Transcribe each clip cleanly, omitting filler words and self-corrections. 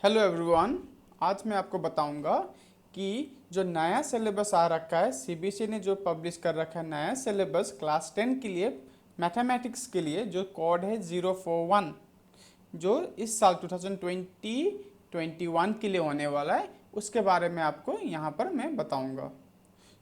Hello everyone. आज मैं आपको बताऊंगा कि जो नया सिलेबस आ रखा है, सीबीएसई ने जो पब्लिश कर रखा है नया सिलेबस क्लास 10 के लिए मैथमेटिक्स के लिए, जो कोड है 041, जो इस साल 2020-21 के लिए होने वाला है, उसके बारे में आपको यहाँ पर मैं बताऊंगा,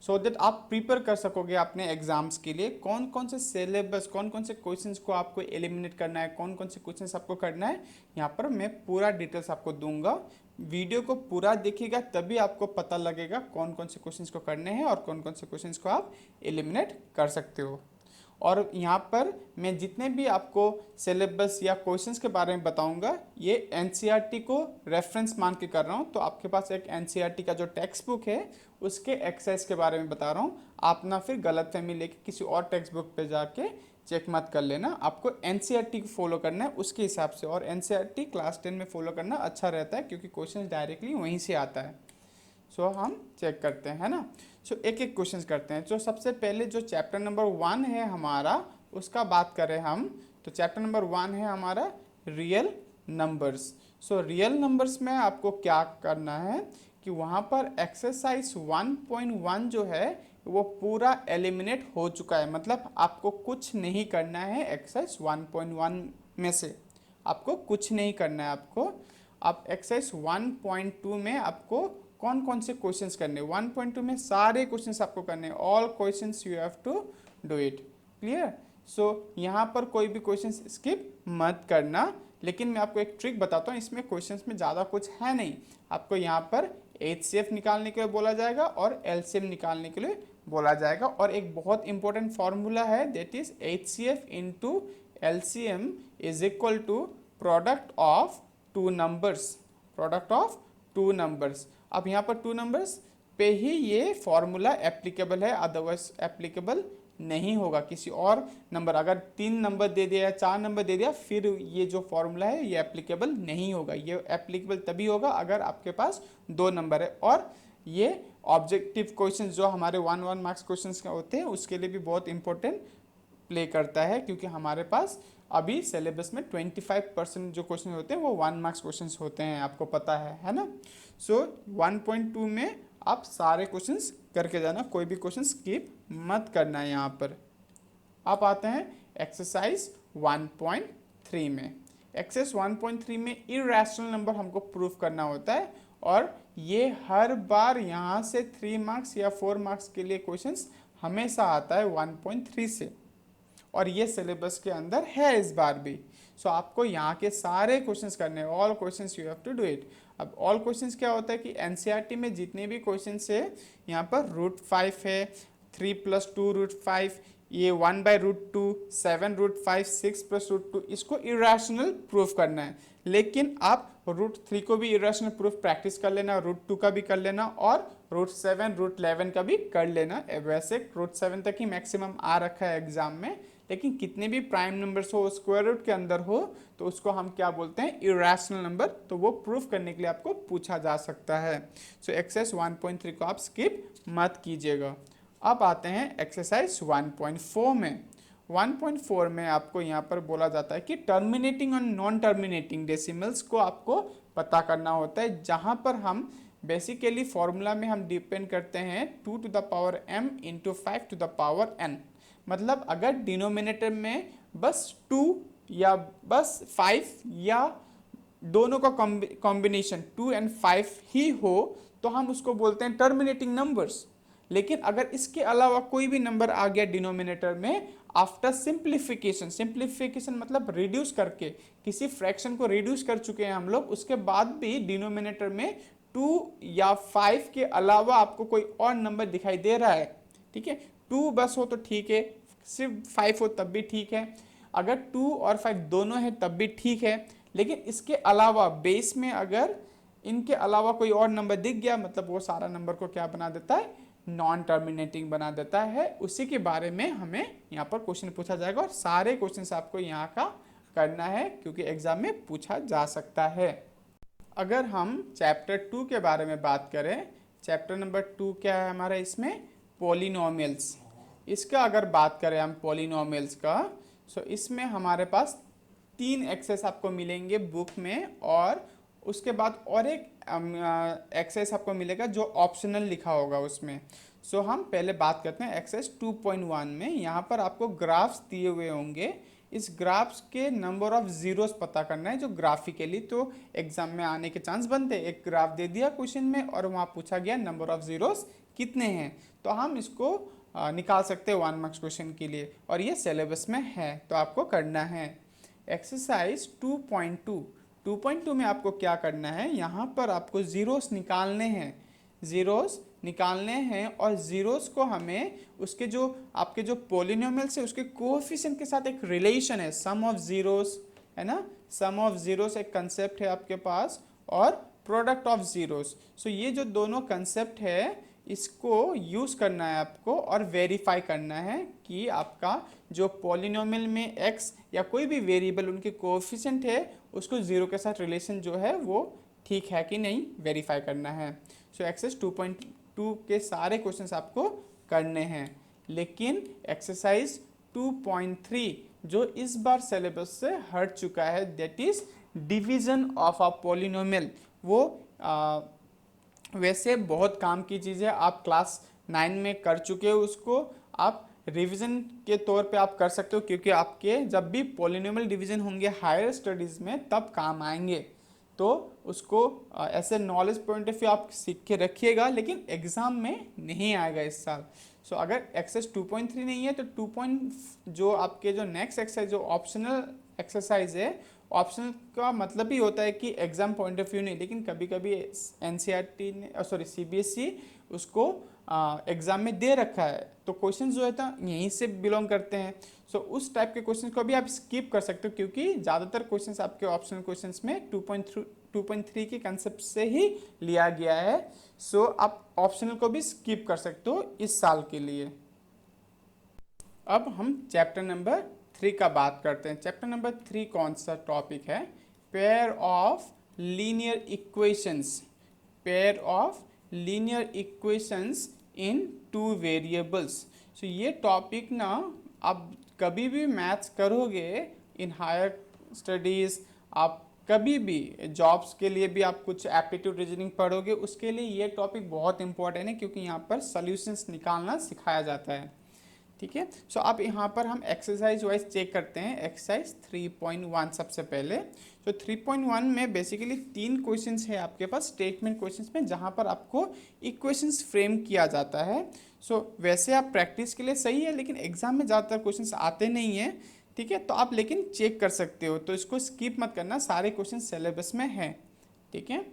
सो दैट आप प्रिपेयर कर सकोगे अपने एग्जाम्स के लिए। कौन कौन से सिलेबस, कौन कौन से क्वेश्चंस को आपको एलिमिनेट करना है, कौन कौन से क्वेश्चंस आपको करना है, यहाँ पर मैं पूरा डिटेल्स आपको दूंगा। वीडियो को पूरा देखिएगा, तभी आपको पता लगेगा कौन कौन से क्वेश्चंस को करने हैं और कौन कौन से क्वेश्चंस को आप एलिमिनेट कर सकते हो। और यहाँ पर मैं जितने भी आपको सिलेबस या क्वेश्चंस के बारे में बताऊंगा, ये एनसीईआरटी को रेफरेंस मान के कर रहा हूँ। तो आपके पास एक एनसीईआरटी का जो टेक्स्ट बुक है, उसके एक्सरसाइज के बारे में बता रहा हूँ। आप ना फिर गलतफहमी लेके किसी और टेक्स्ट बुक पे जाके चेक मत कर लेना। आपको एनसीईआरटी को फॉलो करना है उसके हिसाब से, और एनसीईआरटी क्लास 10 में फॉलो करना अच्छा रहता है क्योंकि क्वेश्चन डायरेक्टली वहीं से आता है। सो हम चेक करते हैं, है ना। सो एक एक क्वेश्चन करते हैं। जो सबसे पहले जो चैप्टर नंबर 1 है हमारा, उसका बात करें हम, तो चैप्टर नंबर 1 है हमारा real numbers. So real numbers में आपको क्या करना है कि वहाँ पर एक्सरसाइज 1.1 जो है वो पूरा एलिमिनेट हो चुका है। मतलब आपको कुछ नहीं करना है एक्सरसाइज 1.1 में से, आपको कुछ नहीं करना है। आप एक्सरसाइज 1.2 में आपको कौन कौन से क्वेश्चंस करने, 1.2 में सारे क्वेश्चंस आपको करने, all questions you have to do it. Clear. So यहाँ पर कोई भी क्वेश्चन स्किप मत करना। लेकिन मैं आपको एक ट्रिक बताता हूँ, इसमें क्वेश्चंस में ज़्यादा कुछ है नहीं। आपको यहाँ पर एचसीएफ निकालने के लिए बोला जाएगा और एलसीएम निकालने के लिए बोला जाएगा। और एक बहुत इंपॉर्टेंट फॉर्मूला है, that is HCF into LCM is equal to product of two numbers. Product of two numbers. अब यहाँ पर टू नंबर्स पे ही ये फॉर्मूला एप्लीकेबल है, अदरवाइज एप्लीकेबल नहीं होगा। किसी और नंबर, अगर 3 नंबर दे दिया या 4 नंबर दे दिया, फिर ये जो फॉर्मूला है ये एप्लीकेबल नहीं होगा। ये एप्लीकेबल तभी होगा अगर आपके पास 2 नंबर है। और ये ऑब्जेक्टिव क्वेश्चन जो हमारे 1 मार्क्स क्वेश्चन होते हैं, उसके लिए भी बहुत इंपॉर्टेंट प्ले करता है, क्योंकि हमारे पास अभी सिलेबस में 25% जो क्वेश्चन होते हैं वो 1 मार्क्स क्वेश्चन होते हैं, आपको पता है ना। सो 1.2 में आप सारे क्वेश्चंस करके जाना, कोई भी क्वेश्चन स्किप मत करना है। यहाँ पर आप आते हैं एक्सरसाइज 1.3 में। एक्सरसाइज 1.3 में इरेशनल नंबर हमको प्रूफ करना होता है, और ये हर बार यहाँ से 3 मार्क्स या 4 मार्क्स के लिए क्वेश्चंस हमेशा आता है 1.3 से, और ये सिलेबस के अंदर है इस बार भी। सो आपको यहाँ के सारे क्वेश्चंस करने हैं, all questions you have to do it. अब ऑल क्वेश्चंस क्या होता है कि एनसीईआरटी में जितने भी क्वेश्चंस है, यहाँ पर √5 है, 3 + 2 √5, ये 1/√2, 7 √5, 6 + √2, इसको इरेशनल प्रूफ करना है। लेकिन आप √3 को भी इरेशनल प्रूफ प्रैक्टिस कर लेना, √2 का भी कर लेना, और √7, √11 का भी कर लेना। वैसे √7 तक ही मैक्सिमम आ रखा है एग्जाम में, लेकिन कितने भी प्राइम नंबर्स हो, स्क्वायर रूट के अंदर हो, तो उसको हम क्या बोलते हैं, इरेशनल नंबर। तो वो प्रूफ करने के लिए आपको पूछा जा सकता है। सो एक्सरसाइज 1.3 को आप स्किप मत कीजिएगा। अब आते हैं एक्सरसाइज 1.4 में। 1.4 में आपको यहाँ पर बोला जाता है कि टर्मिनेटिंग और नॉन टर्मिनेटिंग डेसिमल्स को आपको पता करना होता है, जहाँ पर हम बेसिकली फॉर्मूला में हम डिपेंड करते हैं 2m इंटू 5n। मतलब अगर डिनोमिनेटर में बस 2 या बस 5 या दोनों का कॉम्बिनेशन 2 और 5 ही हो, तो हम उसको बोलते हैं टर्मिनेटिंग नंबर्स। लेकिन अगर इसके अलावा कोई भी नंबर आ गया डिनोमिनेटर में, आफ्टर सिंप्लीफिकेशन मतलब रिड्यूस करके, किसी फ्रैक्शन को रिड्यूस कर चुके हैं हम लोग, उसके बाद भी डिनोमिनेटर में 2 या 5 के अलावा आपको कोई और नंबर दिखाई दे रहा है, ठीक है, 2 बस हो तो ठीक है, सिर्फ 5 हो तब भी ठीक है, अगर 2 और 5 दोनों है तब भी ठीक है। लेकिन इसके अलावा बेस में अगर इनके अलावा कोई और नंबर दिख गया, मतलब वो सारा नंबर को क्या बना देता है, नॉन टर्मिनेटिंग बना देता है। उसी के बारे में हमें यहाँ पर क्वेश्चन पूछा जाएगा, और सारे क्वेश्चन आपको यहाँ का करना है क्योंकि एग्जाम में पूछा जा सकता है। अगर हम चैप्टर 2 के बारे में बात करें, चैप्टर नंबर 2 क्या है हमारा, इसमें पॉलिनोमियल्स। इसका अगर बात करें हम पॉलिनोमियल्स का, सो इसमें हमारे पास 3 एक्सेस आपको मिलेंगे बुक में, और उसके बाद और एक एक्सरसाइज आपको मिलेगा जो ऑप्शनल लिखा होगा उसमें। सो हम पहले बात करते हैं एक्सरसाइज 2.1 में। यहाँ पर आपको ग्राफ्स दिए हुए होंगे, इस ग्राफ्स के नंबर ऑफ जीरोस पता करना है जो ग्राफिकली तो एग्जाम में आने के चांस बनते हैं। एक ग्राफ दे दिया क्वेश्चन में और वहाँ पूछा गया नंबर ऑफ जीरोस कितने हैं, तो हम इसको निकाल सकते हैं 1 मार्क्स क्वेश्चन के लिए, और ये सिलेबस में है तो आपको करना है। एक्सरसाइज 2.2 में आपको क्या करना है, यहाँ पर आपको जीरोस निकालने हैं, जीरोस निकालने हैं और जीरोस को हमें उसके जो आपके जो पॉलिनोमियल्स है उसके कोएफिशिएंट के साथ एक रिलेशन है, सम ऑफ जीरोस है ना, सम ऑफ जीरोस एक कंसेप्ट है आपके पास, और प्रोडक्ट ऑफ जीरोस। सो ये जो दोनों कंसेप्ट है इसको यूज़ करना है आपको और वेरीफाई करना है कि आपका जो पॉलिनोमियल में x या कोई भी वेरिएबल उनके कोएफिशिएंट है उसको जीरो के साथ रिलेशन जो है वो ठीक है कि नहीं, वेरीफाई करना है। सो एक्सरसाइज 2.2 के सारे क्वेश्चंस आपको करने हैं, लेकिन एक्सरसाइज 2.3 जो इस बार सिलेबस से हट चुका है, that is division of a polynomial, वो वैसे बहुत काम की चीज़ है, आप क्लास 9 में कर चुके हो, उसको आप रिवीजन के तौर पे आप कर सकते हो, क्योंकि आपके जब भी पॉलिनोमियल डिवीजन होंगे हायर स्टडीज़ में तब काम आएंगे, तो उसको ऐसे नॉलेज पॉइंट ऑफ व्यू आप सीख के रखिएगा, लेकिन एग्ज़ाम में नहीं आएगा इस साल। सो अगर एक्सरसाइज 2.3 नहीं है तो जो आपके जो नेक्स्ट एक्सरसाइज जो ऑप्शनल एक्सरसाइज है, ऑप्शनल का मतलब ही होता है कि एग्जाम पॉइंट ऑफ व्यू नहीं, लेकिन कभी कभी एनसीईआरटी ने सीबीएसई उसको एग्जाम में दे रखा है, तो क्वेश्चन जो है था यहीं से बिलोंग करते हैं। सो उस टाइप के क्वेश्चन को भी आप स्किप कर सकते हो, क्योंकि ज़्यादातर क्वेश्चन आपके ऑप्शनल क्वेश्चन में 2.3 के कंसेप्ट से ही लिया गया है। सो आप ऑप्शनल को भी स्किप कर सकते हो इस साल के लिए। अब हम चैप्टर नंबर 3 का बात करते हैं। चैप्टर नंबर 3 कौन सा टॉपिक है, pair of linear equations, pair of linear equations in 2 variables. So ये टॉपिक ना आप कभी भी मैथ्स करोगे इन हायर स्टडीज़, आप कभी भी जॉब्स के लिए भी आप कुछ एप्टीट्यूड रीजनिंग पढ़ोगे, उसके लिए ये टॉपिक बहुत इंपॉर्टेंट है, क्योंकि यहाँ पर सॉल्यूशंस निकालना सिखाया जाता है। ठीक है, सो अब यहाँ पर हम एक्सरसाइज वाइज चेक करते हैं। एक्सरसाइज 3.1 सबसे पहले। तो 3.1 में बेसिकली 3 क्वेश्चंस है आपके पास स्टेटमेंट क्वेश्चंस में, जहाँ पर आपको इक्वेशंस फ्रेम किया जाता है। सो वैसे आप प्रैक्टिस के लिए सही है, लेकिन एग्जाम में ज़्यादातर क्वेश्चंस आते नहीं हैं। ठीक है, तो आप लेकिन चेक कर सकते हो, तो इसको स्किप मत करना, सारे क्वेश्चन सिलेबस में हैं। ठीक है,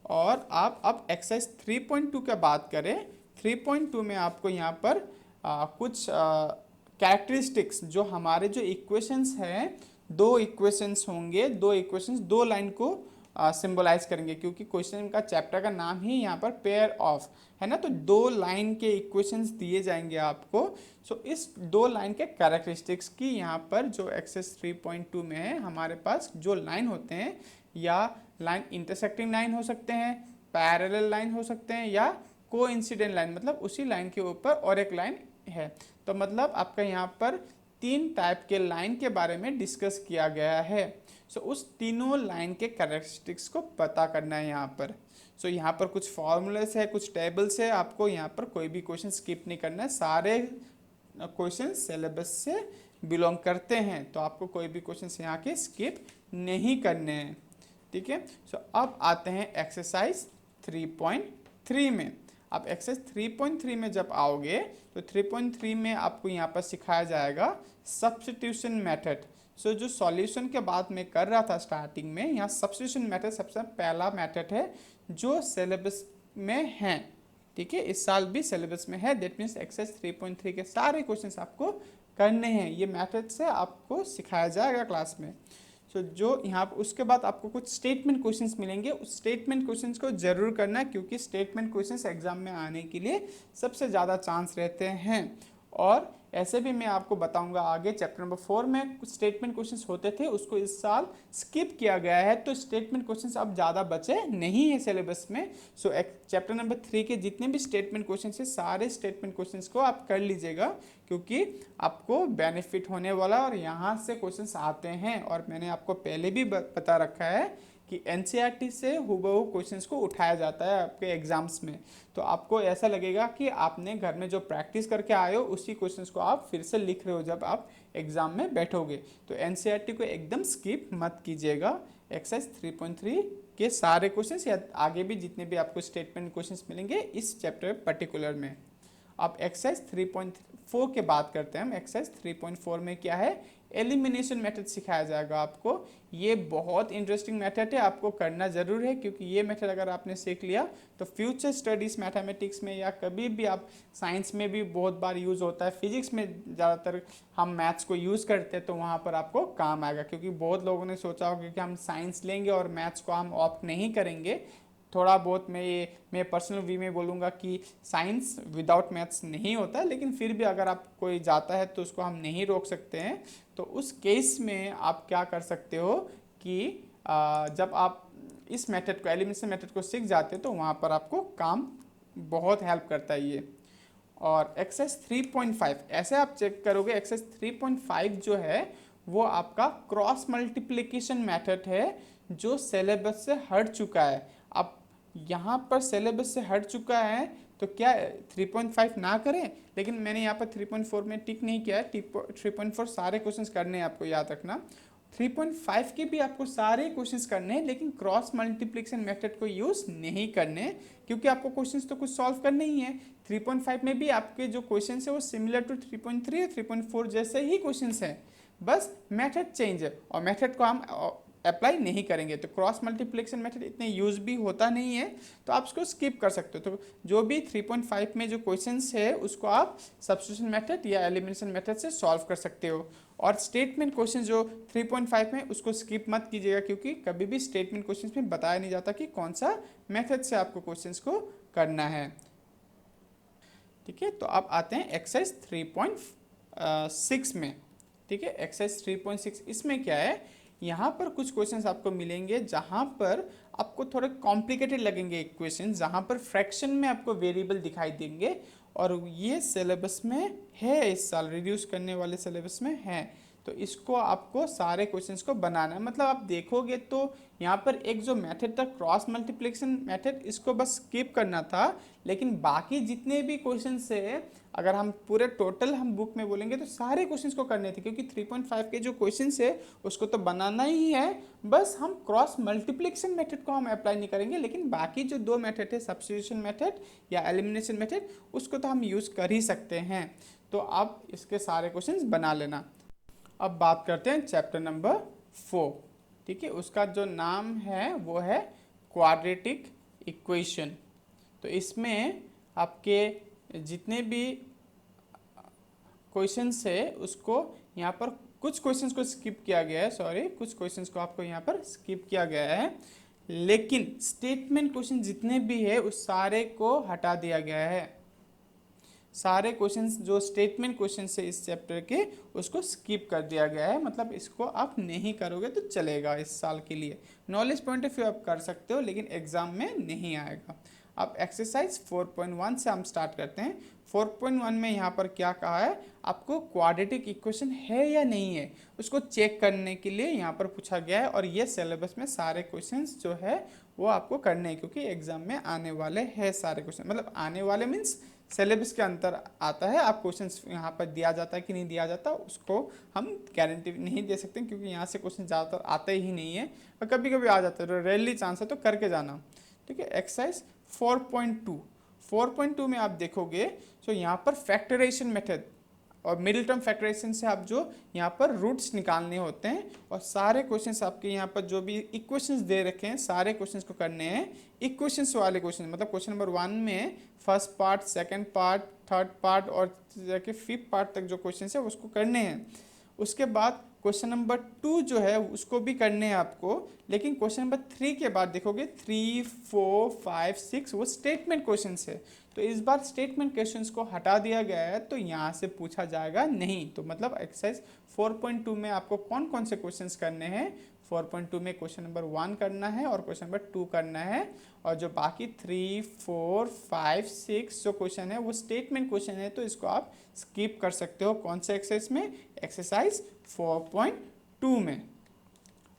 और आप अब एक्सरसाइज 3.2 का बात करें। 3.2 में आपको यहाँ पर कुछ कैरेक्टरिस्टिक्स जो हमारे जो इक्वेशंस हैं, 2 इक्वेशंस होंगे, 2 इक्वेशंस 2 लाइन को सिंबलाइज करेंगे, क्योंकि क्वेश्चन का चैप्टर का नाम ही यहाँ पर पेयर ऑफ है ना, तो 2 लाइन के इक्वेशंस दिए जाएंगे आपको। सो इस 2 लाइन के कैरेक्टरिस्टिक्स की यहाँ पर जो एक्सरसाइज 3.2 में है, हमारे पास जो लाइन होते हैं, या लाइन इंटरसेक्टिंग लाइन हो सकते हैं, पैरेलल लाइन हो सकते हैं, या कोइंसिडेंट लाइन, मतलब उसी लाइन के ऊपर और एक लाइन है। तो मतलब आपका यहाँ पर 3 टाइप के लाइन के बारे में डिस्कस किया गया है। सो उस तीनों लाइन के कैरेक्टरिस्टिक्स को पता करना है यहाँ पर। सो यहाँ पर कुछ फॉर्मूलेस है, कुछ टेबल्स है, आपको यहाँ पर कोई भी क्वेश्चन स्किप नहीं करना है, सारे क्वेश्चन सिलेबस से बिलोंग करते हैं, तो आपको कोई भी क्वेश्चन यहाँ के स्किप नहीं करने हैं। ठीक है, सो अब आते हैं एक्सरसाइज 3.3 में। आप एक्सरसाइज 3.3 में जब आओगे तो 3.3 में आपको यहाँ पर सिखाया जाएगा सब्स्टिट्यूशन मेथड। सो जो सॉल्यूशन के बाद मैं कर रहा था स्टार्टिंग में, यहाँ सब्स्टिट्यूशन मेथड सबसे पहला मेथड है जो सिलेबस में है। ठीक है, इस साल भी सिलेबस में है, दैट मीन्स एक्सरसाइज 3.3 के सारे क्वेश्चंस आपको करने हैं, ये मेथड से आपको सिखाया जाएगा क्लास में। सो जो यहाँ पर उसके बाद आपको कुछ स्टेटमेंट क्वेश्चंस मिलेंगे, उस स्टेटमेंट क्वेश्चंस को जरूर करना, क्योंकि स्टेटमेंट क्वेश्चंस एग्जाम में आने के लिए सबसे ज़्यादा चांस रहते हैं। और ऐसे भी मैं आपको बताऊंगा आगे, चैप्टर नंबर 4 में कुछ स्टेटमेंट क्वेश्चंस होते थे, उसको इस साल स्किप किया गया है, तो स्टेटमेंट क्वेश्चंस अब ज़्यादा बचे नहीं है सिलेबस में। सो चैप्टर नंबर 3 के जितने भी स्टेटमेंट क्वेश्चंस है, सारे स्टेटमेंट क्वेश्चंस को आप कर लीजिएगा, क्योंकि आपको बेनिफिट होने वाला और यहाँ से क्वेश्चंस आते हैं। और मैंने आपको पहले भी बता रखा है कि एनसीईआरटी से हुबहू क्वेश्चंस को उठाया जाता है आपके एग्जाम्स में। तो आपको ऐसा लगेगा कि आपने घर में जो प्रैक्टिस करके आए हो उसी क्वेश्चंस को आप फिर से लिख रहे हो जब आप एग्जाम में बैठोगे। तो एनसीईआरटी को एकदम स्किप मत कीजिएगा। एक्सरसाइज 3.3 के सारे क्वेश्चंस या आगे भी जितने भी आपको स्टेटमेंट क्वेश्चंस मिलेंगे इस चैप्टर पर्टिकुलर में। अब एक्सरसाइज 3.4 के बात करते हैं हम। एक्सरसाइज 3.4 में क्या है, एलिमिनेशन मेथड सिखाया जाएगा आपको। ये बहुत इंटरेस्टिंग मेथड है, आपको करना ज़रूर है, क्योंकि ये मेथड अगर आपने सीख लिया तो फ्यूचर स्टडीज़ मैथमेटिक्स में या कभी भी आप साइंस में भी बहुत बार यूज़ होता है, फिजिक्स में ज़्यादातर हम मैथ्स को यूज़ करते हैं, तो वहाँ पर आपको काम आएगा। क्योंकि बहुत लोगों ने सोचा होगा कि हम साइंस लेंगे और मैथ्स को हम ऑप्ट नहीं करेंगे। थोड़ा बहुत मैं पर्सनल वी में बोलूँगा कि साइंस विदाउट मैथ्स नहीं होता है, लेकिन फिर भी अगर आप कोई जाता है तो उसको हम नहीं रोक सकते हैं। तो उस केस में आप क्या कर सकते हो कि जब आप इस मेथड को, एलिमिनेशन मेथड को सीख जाते हो तो वहाँ पर आपको काम बहुत हेल्प करता है ये। और एक्सरसाइज 3.5 ऐसे आप चेक करोगे, एक्सरसाइज 3.5 जो है वो आपका क्रॉस मल्टीप्लिकेशन मेथड है जो सिलेबस से हट चुका है। अब यहाँ पर सिलेबस से हट चुका है तो क्या 3.5 ना करें, लेकिन मैंने यहाँ पर 3.4 में टिक नहीं किया है। 3.4 सारे क्वेश्चंस करने हैं आपको, याद रखना। 3.5 के भी आपको सारे क्वेश्चंस करने हैं, लेकिन क्रॉस मल्टीप्लिकेशन मेथड को यूज़ नहीं करने, क्योंकि आपको क्वेश्चंस तो कुछ सॉल्व करने ही है। 3.5 में भी आपके जो क्वेश्चंस है वो सिमिलर टू 3.3 या 3.4 जैसे ही क्वेश्चंस हैं, बस मेथड चेंज है और मेथड को हम अप्लाई नहीं करेंगे। तो क्रॉस मल्टीप्लिकेशन मेथड इतने यूज भी होता नहीं है, तो आप उसको स्किप कर सकते हो। तो जो भी 3.5 में जो क्वेश्चंस है उसको आप सब्स्टिट्यूशन मेथड या एलिमिनेशन मेथड से सॉल्व कर सकते हो। और स्टेटमेंट क्वेश्चन जो 3.5 में उसको स्किप मत कीजिएगा, क्योंकि कभी भी स्टेटमेंट क्वेश्चन में बताया नहीं जाता कि कौन सा मेथड से आपको क्वेश्चन को करना है। ठीक है, तो अब आते हैं एक्सरसाइज 3.6 में। ठीक है, एक्सरसाइज 3.6 इसमें क्या है, यहाँ पर कुछ क्वेश्चंस आपको मिलेंगे जहाँ पर आपको थोड़े कॉम्प्लिकेटेड लगेंगे इक्वेशन, जहाँ पर फ्रैक्शन में आपको वेरिएबल दिखाई देंगे। और ये सिलेबस में है, इस साल रिड्यूस करने वाले सिलेबस में है। तो इसको आपको सारे क्वेश्चंस को बनाना है। मतलब आप देखोगे तो यहाँ पर एक जो मेथड था क्रॉस मल्टीप्लिकेशन मेथड, इसको बस स्किप करना था, लेकिन बाकी जितने भी क्वेश्चंस है अगर हम पूरे टोटल हम बुक में बोलेंगे तो सारे क्वेश्चंस को करने थे, क्योंकि 3.5 के जो क्वेश्चंस है उसको तो बनाना ही है। बस हम क्रॉस मल्टीप्लिकेशन मेथड को हम अप्लाई नहीं करेंगे, लेकिन बाकी जो दो मेथड है सब्स्टिट्यूशन मेथड या एलिमिनेशन मेथड उसको तो हम यूज़ कर ही सकते हैं। तो आप इसके सारे क्वेश्चंस बना लेना। अब बात करते हैं चैप्टर नंबर 4। ठीक है, उसका जो नाम है वो है क्वाड्रेटिक इक्वेशन। तो इसमें आपके जितने भी क्वेश्चंस है उसको यहाँ पर कुछ क्वेश्चंस को स्किप किया गया है, कुछ क्वेश्चंस को आपको यहाँ पर स्किप किया गया है, लेकिन स्टेटमेंट क्वेश्चन जितने भी है उस सारे को हटा दिया गया है। सारे क्वेश्चंस जो स्टेटमेंट क्वेश्चन है इस चैप्टर के उसको स्किप कर दिया गया है। मतलब इसको आप नहीं करोगे तो चलेगा, इस साल के लिए नॉलेज पॉइंट ऑफ व्यू आप कर सकते हो, लेकिन एग्जाम में नहीं आएगा। अब एक्सरसाइज 4.1 से हम स्टार्ट करते हैं। 4.1 में यहाँ पर क्या कहा है, आपको क्वाड्रेटिक इक्वेशन है या नहीं है उसको चेक करने के लिए यहाँ पर पूछा गया है। और ये सिलेबस में सारे क्वेश्चंस जो है वो आपको करने हैं, क्योंकि एग्जाम में आने वाले हैं सारे क्वेश्चन। मतलब आने वाले मीन्स सिलेबस के अंतर आता है। आप क्वेश्चंस यहाँ पर दिया जाता है कि नहीं दिया जाता उसको हम गारंटी नहीं दे सकते, क्योंकि यहाँ से क्वेश्चन ज़्यादातर आते ही नहीं है, और कभी कभी आ जाता है, रेयरली चांस है, तो करके जाना। ठीक है, एक्सरसाइज 4.2 में आप देखोगे तो यहाँ पर फैक्टराइजेशन मेथड और मिडिल टर्म फैक्टराइजेशन से आप जो यहाँ पर रूट्स निकालने होते हैं, और सारे क्वेश्चंस आपके यहाँ पर जो भी इक्वेशंस दे रखे हैं सारे क्वेश्चंस को करने हैं। इक्वेशंस वाले क्वेश्चन मतलब क्वेश्चन नंबर 1 में first part, second part, third part और जाके 5th पार्ट तक जो क्वेश्चन है उसको करने हैं। उसके बाद क्वेश्चन नंबर 2 जो है उसको भी करने हैं आपको, लेकिन क्वेश्चन नंबर 3 के बाद देखोगे 3, 4, 5, 6 वो स्टेटमेंट क्वेश्चंस है। तो इस बार स्टेटमेंट क्वेश्चंस को हटा दिया गया है, तो यहाँ से पूछा जाएगा नहीं। तो मतलब एक्सरसाइज 4.2 में आपको कौन कौन से क्वेश्चंस करने हैं, 4.2 में क्वेश्चन नंबर 1 करना है और क्वेश्चन नंबर 2 करना है, और जो बाकी 3, 4, 5, 6 जो क्वेश्चन है वो स्टेटमेंट क्वेश्चन है, तो इसको आप स्किप कर सकते हो। कौन से एक्सरसाइज में, एक्सरसाइज 4.2 में।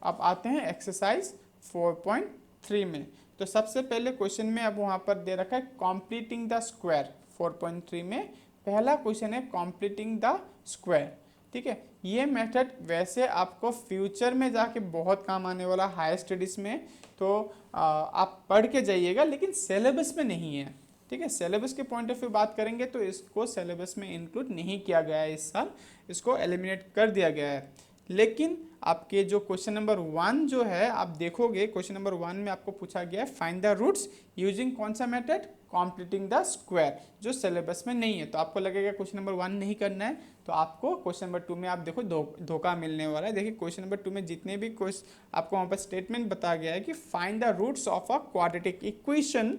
अब आते हैं एक्सरसाइज 4.3 में। तो सबसे पहले क्वेश्चन में अब वहाँ पर दे रखा है कॉम्प्लीटिंग द स्क्वायर। 4.3 में पहला क्वेश्चन है कॉम्प्लीटिंग द स्क्वायर। ठीक है, ये मेथड वैसे आपको फ्यूचर में जाके बहुत काम आने वाला हायर स्टडीज़ में, तो आप पढ़ के जाइएगा, लेकिन सिलेबस में नहीं है। ठीक है, सिलेबस के पॉइंट ऑफ व्यू बात करेंगे तो इसको सिलेबस में इंक्लूड नहीं किया गया है इस साल, इसको एलिमिनेट कर दिया गया है। लेकिन आपके जो क्वेश्चन नंबर 1 जो है, आप देखोगे क्वेश्चन नंबर 1 में आपको पूछा गया है फाइंड द रूट्स यूजिंग कौन सा मेथड, कॉम्प्लीटिंग द स्क्वायर, जो सिलेबस में नहीं है। तो आपको लगेगा क्वेश्चन नंबर 1 नहीं करना है, तो आपको क्वेश्चन नंबर 2 में आप देखो धोखा मिलने वाला है। देखिए क्वेश्चन नंबर 2 में जितने भी क्वेश्चन आपको वहाँ पर स्टेटमेंट बताया गया है कि find the roots of a quadratic equation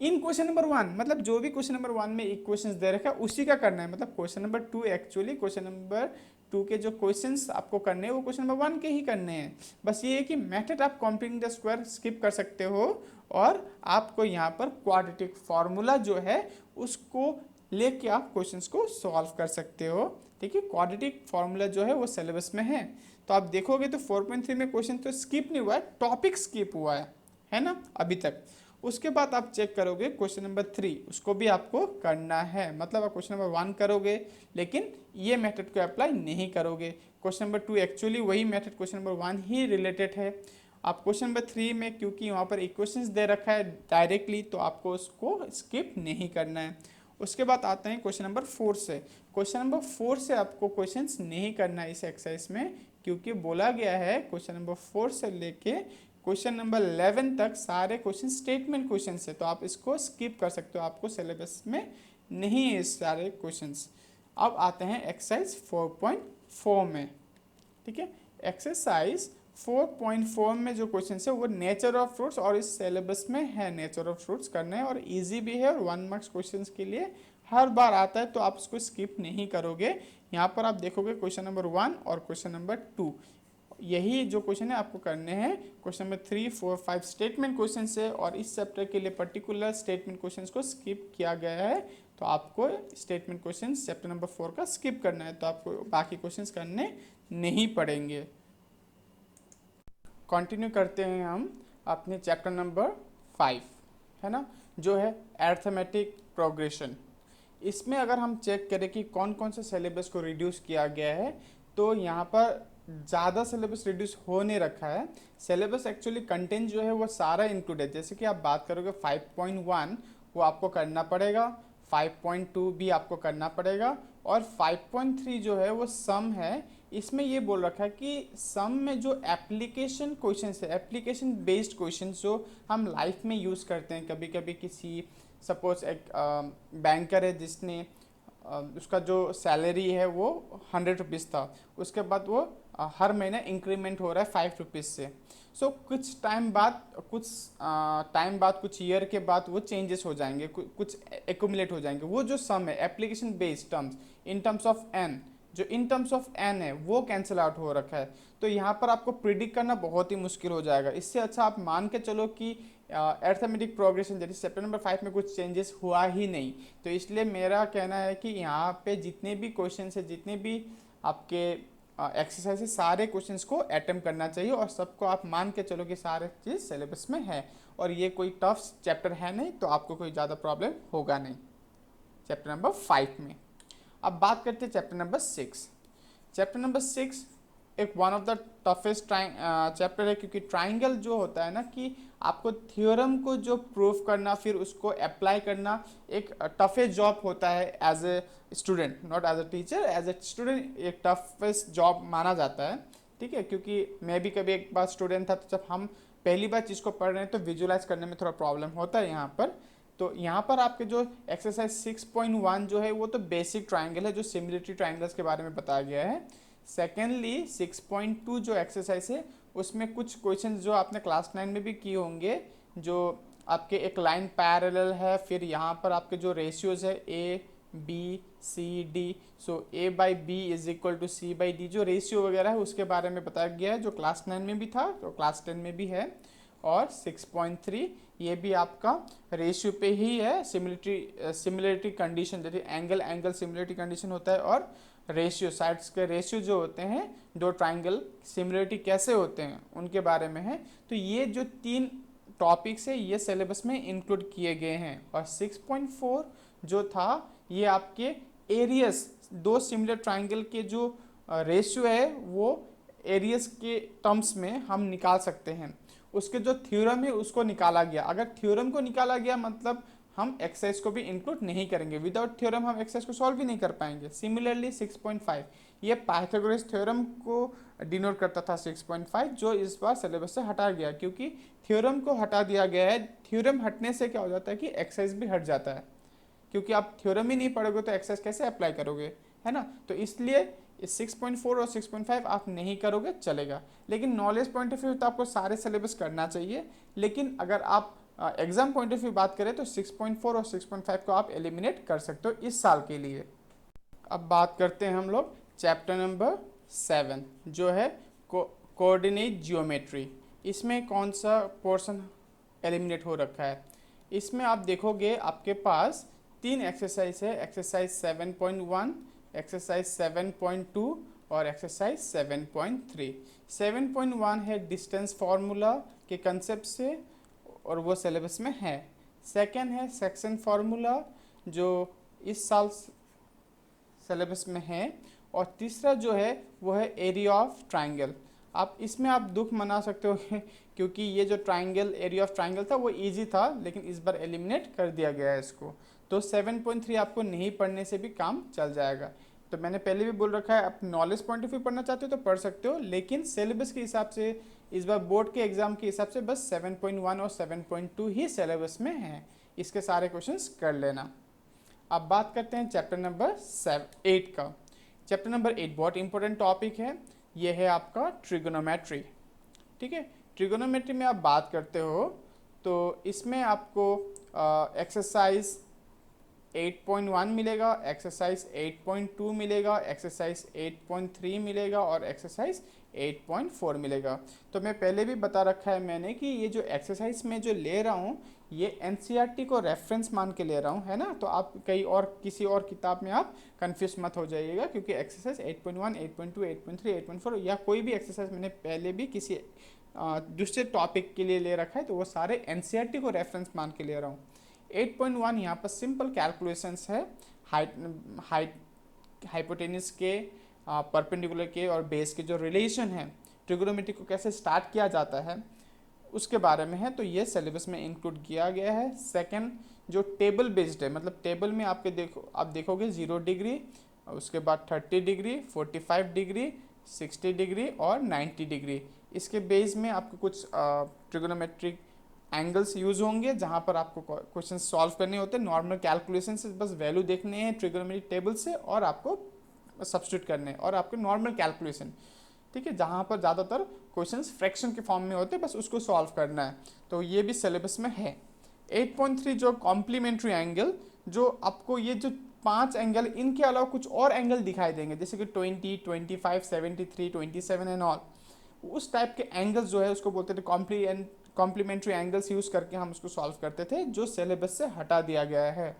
in question number 1, मतलब जो भी क्वेश्चन नंबर 1 में इक्वेशंस दे रखा है उसी का करना है। मतलब question number 2 actually question number 2 के जो क्वेश्चंस आपको करने हैं वो क्वेश्चन नंबर 1 के ही करने हैं। बस ये है कि मेथड आप कॉम्प्लीटिंग द स्क्वायर स्किप कर सकते हो और आपको यहाँ पर क्वाड्रेटिक फार्मूला जो है उसको लेके आप क्वेश्चंस को सॉल्व कर सकते हो। ठीक है, क्वाड्रेटिक फार्मूला जो है वो सिलेबस में है। तो आप देखोगे तो 4.3 में क्वेश्चन तो स्किप नहीं हुआ है, टॉपिक स्किप हुआ है ना अभी तक। उसके बाद आप चेक करोगे क्वेश्चन नंबर 3, उसको भी आपको करना है। मतलब आप क्वेश्चन नंबर 1 करोगे लेकिन ये मेथड को अप्लाई नहीं करोगे। क्वेश्चन नंबर 2 एक्चुअली वही मेथड क्वेश्चन नंबर 1 ही रिलेटेड है। आप क्वेश्चन नंबर 3 में क्योंकि वहाँ पर इक्वेशंस दे रखा है डायरेक्टली, तो आपको उसको स्किप नहीं करना है। उसके बाद आते हैं क्वेश्चन नंबर 4 से। क्वेश्चन नंबर 4 से आपको क्वेश्चंस नहीं करना है इस एक्सरसाइज में, क्योंकि बोला गया है क्वेश्चन नंबर 4 से लेके क्वेश्चन नंबर 11 तक सारे क्वेश्चन स्टेटमेंट क्वेश्चन है, तो आप इसको स्किप कर सकते हो, आपको सिलेबस में नहीं है इस सारे क्वेश्चंस। अब आते हैं एक्सरसाइज 4.4 में। ठीक है, एक्सरसाइज 4.4 में जो क्वेश्चन है वो नेचर ऑफ फ्रूट्स, और इस सिलेबस में है नेचर ऑफ फ्रूट्स करना है, और इजी भी है, और 1 मार्क्स क्वेश्चन के लिए हर बार आता है, तो आप इसको स्किप नहीं करोगे। यहाँ पर आप देखोगे क्वेश्चन नंबर 1 और क्वेश्चन नंबर 2, यही जो क्वेश्चन है आपको करने हैं। क्वेश्चन नंबर 3, 4, 5 स्टेटमेंट क्वेश्चन है, और इस चैप्टर के लिए पर्टिकुलर स्टेटमेंट क्वेश्चंस को स्किप किया गया है, तो आपको स्टेटमेंट क्वेश्चंस चैप्टर नंबर 4 का स्किप करना है, तो आपको बाकी क्वेश्चंस करने नहीं पड़ेंगे। कंटिन्यू करते हैं हम अपने चैप्टर नंबर 5, है ना, जो है अरिथमेटिक प्रोग्रेशन। इसमें अगर हम चेक करें कि कौन कौन से सिलेबस को रिड्यूस किया गया है, तो यहाँ पर ज़्यादा सिलेबस रिड्यूस हो नहीं रखा है। सिलेबस एक्चुअली कंटेंट जो है वो सारा इंक्लूड है। जैसे कि आप बात करोगे 5.1 वो आपको करना पड़ेगा, 5.2 भी आपको करना पड़ेगा, और 5.3 जो है वो सम है। इसमें ये बोल रखा है कि सम में जो एप्लीकेशन क्वेश्चन है, एप्लीकेशन बेस्ड क्वेश्चन जो हम लाइफ में यूज़ करते हैं, कभी कभी किसी सपोज एक बैंकर है जिसने उसका जो सैलरी है वो 100 रुपीज़ था, उसके बाद वो हर महीने इंक्रीमेंट हो रहा है 5 रुपीज़ से। सो कुछ टाइम बाद कुछ ईयर के बाद वो चेंजेस हो जाएंगे, कुछ एक्यूमुलेट हो जाएंगे। वो जो सम है application based terms in terms of n, जो इन टर्म्स ऑफ एन है वो कैंसिल आउट हो रखा है, तो यहाँ पर आपको प्रिडिक्ट करना बहुत ही मुश्किल हो जाएगा। इससे अच्छा आप मान के चलो कि अरिथमेटिक प्रोग्रेशन जैसे चैप्टर नंबर 5 में कुछ चेंजेस हुआ ही नहीं। तो इसलिए मेरा कहना है कि यहाँ पे जितने भी क्वेश्चन है, जितने भी आपके एक्सरसाइज है, सारे क्वेश्चंस को अटेम्प्ट करना चाहिए, और सबको आप मान के चलो कि सारे चीज़ सिलेबस में है, और ये कोई टफ चैप्टर है नहीं, तो आपको कोई ज़्यादा प्रॉब्लम होगा नहीं चैप्टर नंबर 5 में। अब बात करते हैं चैप्टर नंबर 6। चैप्टर नंबर 6 एक one of the toughest chapter है, क्योंकि ट्राइंगल जो होता है ना, कि आपको थ्योरम को जो प्रूफ करना फिर उसको अप्लाई करना एक टफेस्ट जॉब होता है as a student, not as a teacher, as a student एक टफेस्ट जॉब माना जाता है। ठीक है, क्योंकि मैं भी कभी एक बार स्टूडेंट था, तो जब हम पहली बार चीज़ को पढ़ रहे हैं तो विजुलाइज करने में थोड़ा प्रॉब्लम होता है यहाँ पर। तो यहाँ पर आपके जो एक्सरसाइज 6.1 जो है वो तो बेसिक ट्राइंगल है, जो सिमिलरिटी ट्राइंगल्स के बारे में बताया गया है। सेकेंडली 6.2 जो एक्सरसाइज है उसमें कुछ क्वेश्चन जो आपने क्लास 9 में भी किए होंगे, जो आपके एक लाइन पैरेलल है, फिर यहाँ पर आपके जो रेशियोज है A B C D, so A by B is equal to C by D, जो रेशियो वगैरह है उसके बारे में बताया गया है, जो क्लास 9 में भी था तो क्लास 10 में भी है। और 6.3 ये भी आपका रेशियो पे ही है, सिमिलरिटी कंडीशन, जैसे एंगल सिमिलरिटी कंडीशन होता है, और रेशियो, साइड्स के रेशियो जो होते हैं, दो ट्राइंगल सिमिलरिटी कैसे होते हैं उनके बारे में है। तो ये जो 3 टॉपिक्स है ये सिलेबस में इंक्लूड किए गए हैं। और 6.4 जो था ये आपके एरियस, दो सिमिलर ट्राइंगल के जो रेशियो है वो एरियस के टर्म्स में हम निकाल सकते हैं। उसके जो थ्योरम है उसको निकाला गया। अगर थ्योरम को निकाला गया मतलब हम एक्सरसाइज को भी इंक्लूड नहीं करेंगे। विदाउट थ्योरम हम एक्सरसाइज को सॉल्व भी नहीं कर पाएंगे। सिमिलरली 6.5 ये पाइथागोरस थ्योरम को डिनोट करता था 6.5, जो इस बार सिलेबस से हटा गया क्योंकि थ्योरम को हटा दिया गया है। थ्योरम हटने से क्या हो जाता है कि एक्सरसाइज भी हट जाता है, क्योंकि आप थ्योरम ही नहीं पढ़ोगे तो एक्सरसाइज कैसे अप्लाई करोगे, है ना। तो इसलिए इस 6.4 और 6.5 आप नहीं करोगे चलेगा। लेकिन नॉलेज पॉइंट ऑफ व्यू तो आपको सारे सिलेबस करना चाहिए। लेकिन अगर आप एग्जाम पॉइंट ऑफ व्यू बात करें तो 6.4 और 6.5 को आप एलिमिनेट कर सकते हो इस साल के लिए। अब बात करते हैं हम लोग चैप्टर नंबर 7 जो है कोऑर्डिनेट जियोमेट्री। इसमें कौन सा पोर्शन एलिमिनेट हो रखा है? इसमें आप देखोगे आपके पास 3 एक्सरसाइज है, एक्सरसाइज 7.1, एक्सरसाइज 7.2 और एक्सरसाइज 7.3। 7.1 है डिस्टेंस फार्मूला के कंसेप्ट से और वो सिलेबस में है। सेकंड है सेक्शन फार्मूला जो इस साल सिलेबस में है। और तीसरा जो है वो है एरिया ऑफ ट्राइंगल। आप इसमें आप दुख मना सकते हो क्योंकि ये जो ट्राइंगल, एरिया ऑफ ट्राइंगल था वो इजी था, लेकिन इस बार एलिमिनेट कर दिया गया है इसको। तो 7.3 आपको नहीं पढ़ने से भी काम चल जाएगा। तो मैंने पहले भी बोल रखा है, आप नॉलेज पॉइंट ऑफ व्यू पढ़ना चाहते हो तो पढ़ सकते हो, लेकिन सिलेबस के हिसाब से इस बार बोर्ड के एग्जाम के हिसाब से बस 7.1 और 7.2 ही सिलेबस में है। इसके सारे क्वेश्चंस कर लेना। अब बात करते हैं चैप्टर नंबर 8 का। चैप्टर नंबर 8 बहुत इंपॉर्टेंट टॉपिक है। ये है आपका ट्रिगोनोमेट्री। ठीक है, ट्रिगोनोमेट्री में आप बात करते हो तो इसमें आपको एक्सरसाइज 8.1 मिलेगा, एक्सरसाइज 8.2 मिलेगा, एक्सरसाइज 8.3 मिलेगा और एक्सरसाइज 8.4 मिलेगा। तो मैं पहले भी बता रखा है मैंने कि ये जो एक्सरसाइज में जो ले रहा हूँ ये एनसीईआरटी को रेफरेंस मान के ले रहा हूँ, है ना। तो आप कहीं और किसी और किताब में आप कंफ्यूज मत हो जाइएगा, क्योंकि एक्सरसाइज 8.1, 8.2, 8.3, 8.4 या कोई भी एक्सरसाइज मैंने पहले भी किसी दूसरे टॉपिक के लिए ले रखा है तो वो सारे एनसीईआरटी को रेफरेंस मान के ले रहा हूँ। 8.1 यहाँ पर सिंपल कैलकुलेशंस है, हाइपोटेनस के, परपेंडिकुलर के और बेस के जो रिलेशन है, ट्रिगोनोमेट्री को कैसे स्टार्ट किया जाता है उसके बारे में है। तो ये सिलेबस में इंक्लूड किया गया है। सेकंड जो टेबल बेस्ड है, मतलब टेबल में आप देखोगे 0 डिग्री, उसके बाद 30 डिग्री, 45 डिग्री, 60 डिग्री और 90 डिग्री। इसके बेस में आपको कुछ ट्रिगोनोमेट्रिक एंगल्स यूज होंगे जहां पर आपको क्वेश्चन सॉल्व करने होते हैं। नॉर्मल कैलकुलेशन से बस वैल्यू देखने हैं ट्रिगोनोमेट्रिक टेबल से और आपको सब्स्टिट्यूट करने हैं और आपके नॉर्मल कैलकुलेशन, ठीक है, जहां पर ज़्यादातर क्वेश्चंस फ्रैक्शन के फॉर्म में होते हैं, बस उसको सॉल्व करना है। तो ये भी सिलेबस में है। 8.3 जो कॉम्प्लीमेंट्री एंगल, जो आपको ये जो 5 एंगल, इनके अलावा कुछ और एंगल दिखाई देंगे जैसे कि 20, 25, 73, 27 एंड ऑल। उस टाइप के एंगल्स जो है उसको बोलते थे कॉम्प्लीमेंट्री एंगल्स, यूज करके हम उसको सॉल्व करते थे, जो सिलेबस से हटा दिया गया है।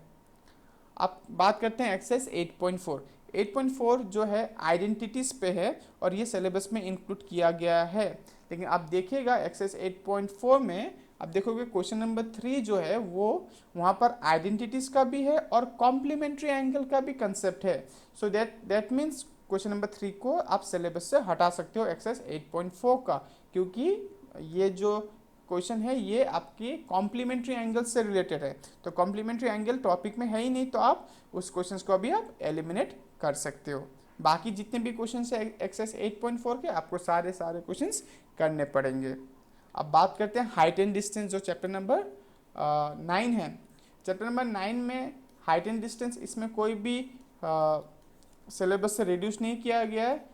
अब बात करते हैं एक्सरसाइज 8.4। 8.4 जो है आइडेंटिटीज पे है और ये सिलेबस में इंक्लूड किया गया है। लेकिन आप देखिएगा एक्सरसाइज 8.4 में आप देखोगे क्वेश्चन नंबर 3 जो है वो वहाँ पर आइडेंटिटीज का भी है और कॉम्प्लीमेंट्री एंगल का भी कंसेप्ट है। So that means question number 3 को आप सिलेबस से हटा सकते हो एक्सरसाइज 8.4 का, क्योंकि ये जो क्वेश्चन है ये आपकी कॉम्प्लीमेंट्री एंगल से रिलेटेड है। तो कॉम्प्लीमेंट्री एंगल टॉपिक में है ही नहीं, तो आप उस क्वेश्चन को भी आप एलिमिनेट कर सकते हो। बाकी जितने भी क्वेश्चन है एक्सरसाइज 8.4 के, आपको सारे क्वेश्चन करने पड़ेंगे। अब बात करते हैं हाइट एंड डिस्टेंस, जो चैप्टर नंबर 9 है। चैप्टर नंबर 9 में हाइट एंड डिस्टेंस, इसमें कोई भी सिलेबस से रिड्यूस नहीं किया गया है।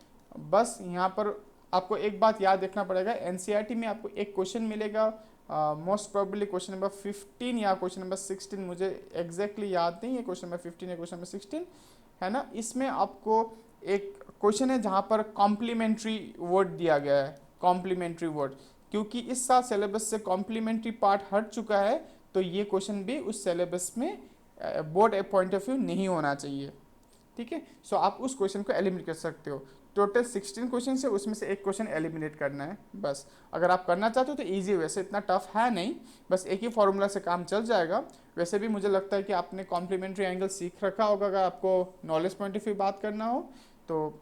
बस यहाँ पर आपको एक बात याद रखना पड़ेगा, एनसीईआरटी में आपको एक क्वेश्चन मिलेगा, मोस्ट प्रोबेबली क्वेश्चन नंबर 15 या क्वेश्चन नंबर 16, मुझे एग्जैक्टली याद नहीं है, क्वेश्चन नंबर 15 या क्वेश्चन नंबर 16 है ना। इसमें आपको एक क्वेश्चन है जहाँ पर कॉम्प्लीमेंट्री वर्ड दिया गया है, कॉम्प्लीमेंट्री वर्ड, क्योंकि इस साल सिलेबस से कॉम्प्लीमेंट्री पार्ट हट चुका है, तो ये क्वेश्चन भी उस सिलेबस में बोर्ड पॉइंट ऑफ व्यू नहीं होना चाहिए। ठीक है। सो आप उस क्वेश्चन को एलिमिनेट कर सकते हो। टोटल 16 क्वेश्चन है, उसमें से एक क्वेश्चन एलिमिनेट करना है बस। अगर आप करना चाहते हो तो ईजी, वैसे इतना टफ है नहीं, बस एक ही फॉर्मूला से काम चल जाएगा। वैसे भी मुझे लगता है कि आपने कॉम्प्लीमेंट्री एंगल सीख रखा होगा, अगर आपको नॉलेज पॉइंट ऑफ व्यू बात करना हो तो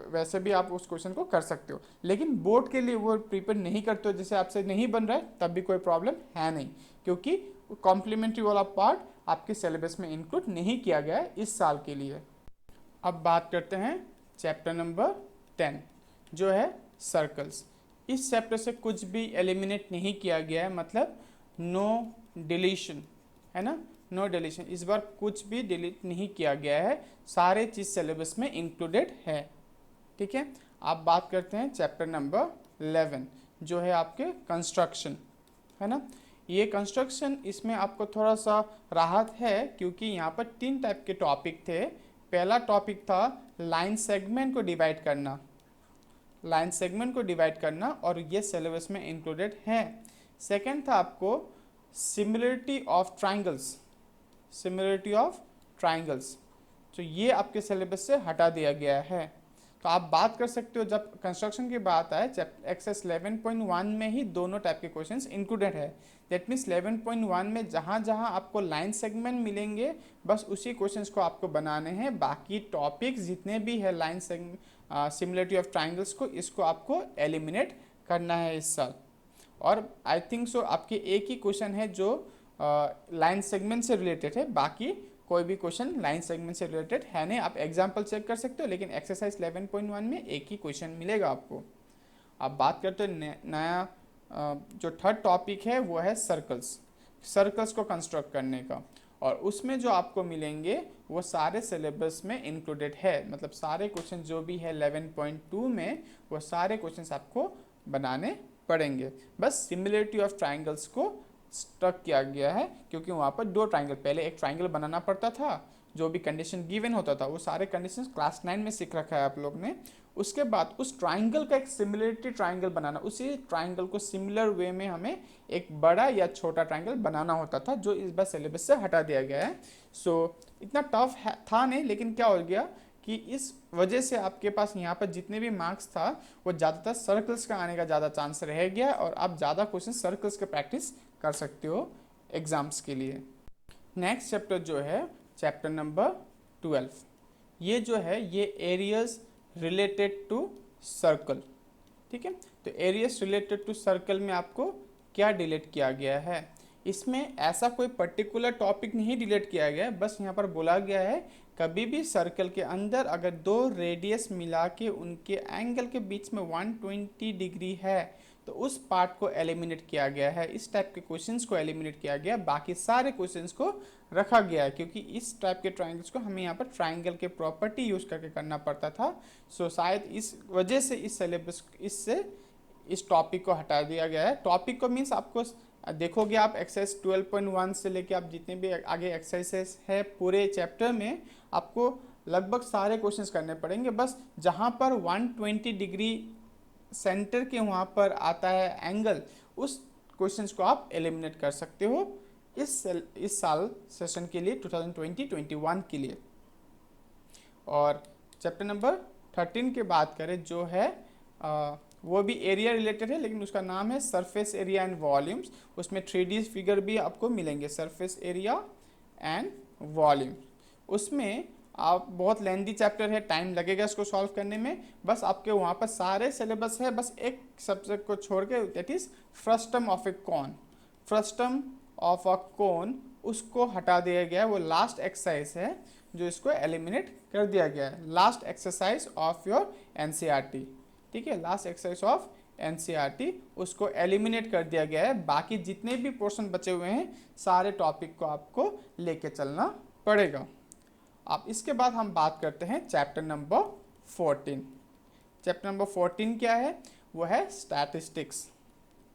वैसे भी आप उस क्वेश्चन को कर सकते हो। लेकिन बोर्ड के लिए वो प्रिपेयर नहीं करते हो, जैसे आपसे नहीं बन रहा है तब भी कोई प्रॉब्लम है नहीं, क्योंकि कॉम्प्लीमेंट्री वाला पार्ट आपके सिलेबस में इंक्लूड नहीं किया गया है इस साल के लिए। अब बात करते हैं चैप्टर नंबर 10 जो है सर्कल्स। इस चैप्टर से कुछ भी एलिमिनेट नहीं किया गया है, मतलब नो डिलीशन, है ना, नो डिलीशन। इस बार कुछ भी डिलीट नहीं किया गया है, सारे चीज़ सिलेबस में इंक्लूडेड है, ठीक है। आप बात करते हैं चैप्टर नंबर 11 जो है आपके कंस्ट्रक्शन, है ना। ये कंस्ट्रक्शन, इसमें आपको थोड़ा सा राहत है क्योंकि यहाँ पर 3 टाइप के टॉपिक थे। पहला टॉपिक था लाइन सेगमेंट को डिवाइड करना, लाइन सेगमेंट को डिवाइड करना, और ये सिलेबस में इंक्लूडेड है। सेकंड था आपको similarity of triangles, similarity of triangles, तो ये आपके सिलेबस से हटा दिया गया है। तो आप बात कर सकते हो जब कंस्ट्रक्शन की बात आए, एक्सएस 11.1 में ही दोनों टाइप के क्वेश्चंस इंक्लूडेड है। दैट मीन्स 11.1 में जहाँ जहाँ आपको लाइन सेगमेंट मिलेंगे बस उसी क्वेश्चंस को आपको बनाने हैं, बाकी टॉपिक्स जितने भी है line segment similarity of triangles को, इसको आपको एलिमिनेट करना है इस साल। और आई थिंक सो आपके एक ही क्वेश्चन है जो लाइन सेगमेंट से रिलेटेड है, बाकी कोई भी क्वेश्चन लाइन सेगमेंट से रिलेटेड है नहीं। आप एग्जाम्पल चेक कर सकते हो, लेकिन एक्सरसाइज 11.1 में एक ही क्वेश्चन मिलेगा आपको। आप बात करते हो नया जो थर्ड टॉपिक है वो है सर्कल्स, सर्कल्स को कंस्ट्रक्ट करने का, और उसमें जो आपको मिलेंगे वो सारे सिलेबस में इंक्लूडेड है, मतलब सारे क्वेश्चन जो भी है 11.2 में वो सारे क्वेश्चन आपको बनाने पड़ेंगे। बस सिमिलरिटी ऑफ ट्राइंगल्स को स्टक किया गया है क्योंकि वहाँ पर 2 ट्राइंगल, पहले एक ट्राइंगल बनाना पड़ता था, जो भी कंडीशन गिवन होता था वो सारे कंडीशंस क्लास 9 में सीख रखा है आप लोग ने। उसके बाद उस ट्राइंगल का एक सिमिलरिटी ट्राइंगल बनाना, उसी ट्राइंगल को सिमिलर वे में हमें एक बड़ा या छोटा ट्राइंगल बनाना होता था, जो इस बार सिलेबस से हटा दिया गया है। सो इतना टफ था नहीं, लेकिन क्या हो गया कि इस वजह से आपके पास यहाँ पर जितने भी मार्क्स था वो ज़्यादातर सर्कल्स का आने का ज़्यादा चांस रह गया, और आप ज़्यादा क्वेश्चन सर्कल्स के प्रैक्टिस कर सकते हो एग्जाम्स के लिए। नेक्स्ट चैप्टर जो है चैप्टर नंबर 12, ये जो है ये एरियाज रिलेटेड टू सर्कल, ठीक है। तो एरियाज रिलेटेड टू सर्कल में आपको क्या डिलीट किया गया है, इसमें ऐसा कोई पर्टिकुलर टॉपिक नहीं डिलीट किया गया है, बस यहाँ पर बोला गया है कभी भी सर्कल के अंदर अगर 2 रेडियस मिला के उनके एंगल के बीच में 120 डिग्री है तो उस पार्ट को एलिमिनेट किया गया है, इस टाइप के क्वेश्चंस को एलिमिनेट किया गया, बाकी सारे क्वेश्चंस को रखा गया है क्योंकि इस टाइप के ट्राइंगल्स को हमें यहाँ पर ट्राइंगल के प्रॉपर्टी यूज करके करना पड़ता था। सो शायद इस वजह से इस सिलेबस इससे इस टॉपिक को हटा दिया गया है। टॉपिक को मीन्स आपको देखोगे आप एक्सरसाइज 12.1 से लेके आप जितने भी आगे एक्सरसाइजेस है पूरे चैप्टर में आपको लगभग सारे क्वेश्चंस करने पड़ेंगे, बस जहाँ पर 120 डिग्री सेंटर के वहाँ पर आता है एंगल, उस क्वेश्चंस को आप एलिमिनेट कर सकते हो इस साल सेशन के लिए 2020-21 के लिए। और चैप्टर नंबर 13 की बात करें जो है वो भी एरिया रिलेटेड है, लेकिन उसका नाम है सरफेस एरिया एंड वॉल्यूम्स। उसमें 3D फिगर भी आपको मिलेंगे, सरफेस एरिया एंड वॉल्यूम। उसमें आप बहुत लेंदी चैप्टर है, टाइम लगेगा इसको सॉल्व करने में, बस आपके वहाँ पर सारे सिलेबस है, बस एक सब्जेक्ट को छोड़ के, that is frustum of a cone, frustum of a cone, उसको हटा दिया गया है। वो लास्ट एक्सरसाइज है जो इसको एलिमिनेट कर दिया गया है, last exercise of your NCERT, ठीक है, लास्ट एक्सरसाइज ऑफ एनसीईआरटी उसको एलिमिनेट कर दिया गया है। बाकी जितने भी पोर्शन बचे हुए हैं सारे टॉपिक को आपको लेके चलना पड़ेगा। अब इसके बाद हम बात करते हैं चैप्टर नंबर 14। चैप्टर नंबर 14 क्या है, वो है स्टैटिस्टिक्स,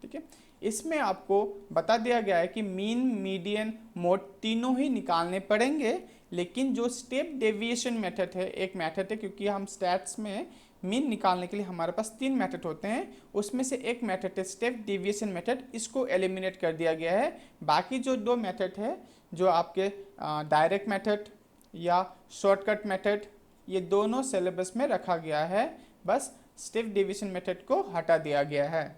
ठीक है। इसमें आपको बता दिया गया है कि मीन, मीडियन, मोड तीनों ही निकालने पड़ेंगे, लेकिन जो स्टेप डेविएशन मेथड है, एक मेथड है क्योंकि हम स्टैट्स में मीन निकालने के लिए हमारे पास 3 मेथड होते हैं, उसमें से एक मेथड है स्टेप डेविएशन मेथड, इसको एलिमिनेट कर दिया गया है। बाकी जो 2 मेथड है, जो आपके डायरेक्ट मेथड या शॉर्टकट मेथड ये दोनों सिलेबस में रखा गया है, बस स्टिफ डिवीजन मेथड को हटा दिया गया है।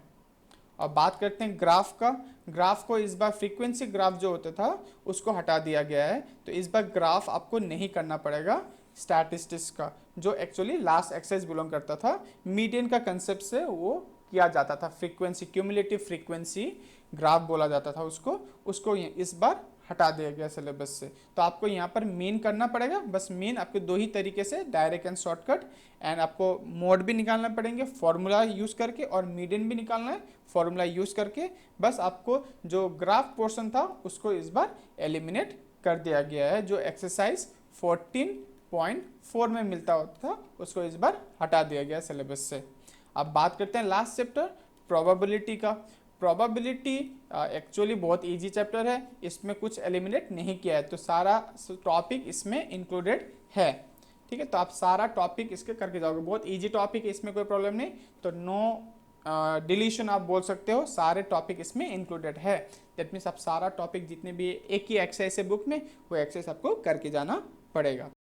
अब बात करते हैं ग्राफ का। ग्राफ को इस बार फ्रीक्वेंसी ग्राफ जो होता था उसको हटा दिया गया है, तो इस बार ग्राफ आपको नहीं करना पड़ेगा स्टैटिस्टिक्स का, जो एक्चुअली लास्ट एक्सरसाइज बिलोंग करता था। मीडियन का कंसेप्ट से वो किया जाता था, फ्रीक्वेंसी क्यूमुलेटिव फ्रीक्वेंसी ग्राफ बोला जाता था उसको इस बार हटा दिया गया सिलेबस से। तो आपको यहाँ पर मीन करना पड़ेगा, बस मीन आपको दो ही तरीके से, डायरेक्ट एंड शॉर्टकट, एंड आपको मोड भी निकालना पड़ेंगे फॉर्मूला यूज़ करके, और मीडियन भी निकालना है फॉर्मूला यूज़ करके। बस आपको जो ग्राफ पोर्शन था उसको इस बार एलिमिनेट कर दिया गया है, जो एक्सरसाइज 14.4 में मिलता होता था उसको इस बार हटा दिया गया सिलेबस से। अब बात करते हैं लास्ट चैप्टर प्रोबेबिलिटी का। प्रोबेबिलिटी एक्चुअली बहुत इजी चैप्टर है, इसमें कुछ एलिमिनेट नहीं किया है, तो सारा टॉपिक इसमें इंक्लूडेड है। ठीक है, तो आप सारा टॉपिक इसके करके जाओगे, बहुत इजी टॉपिक है, इसमें कोई प्रॉब्लम नहीं, तो नो डिलीशन आप बोल सकते हो, सारे टॉपिक इसमें इंक्लूडेड है। दैट मीन्स आप सारा टॉपिक जितने भी एक ही एक्सरसाइज है बुक में, वो एक्सरसाइज आपको करके जाना पड़ेगा।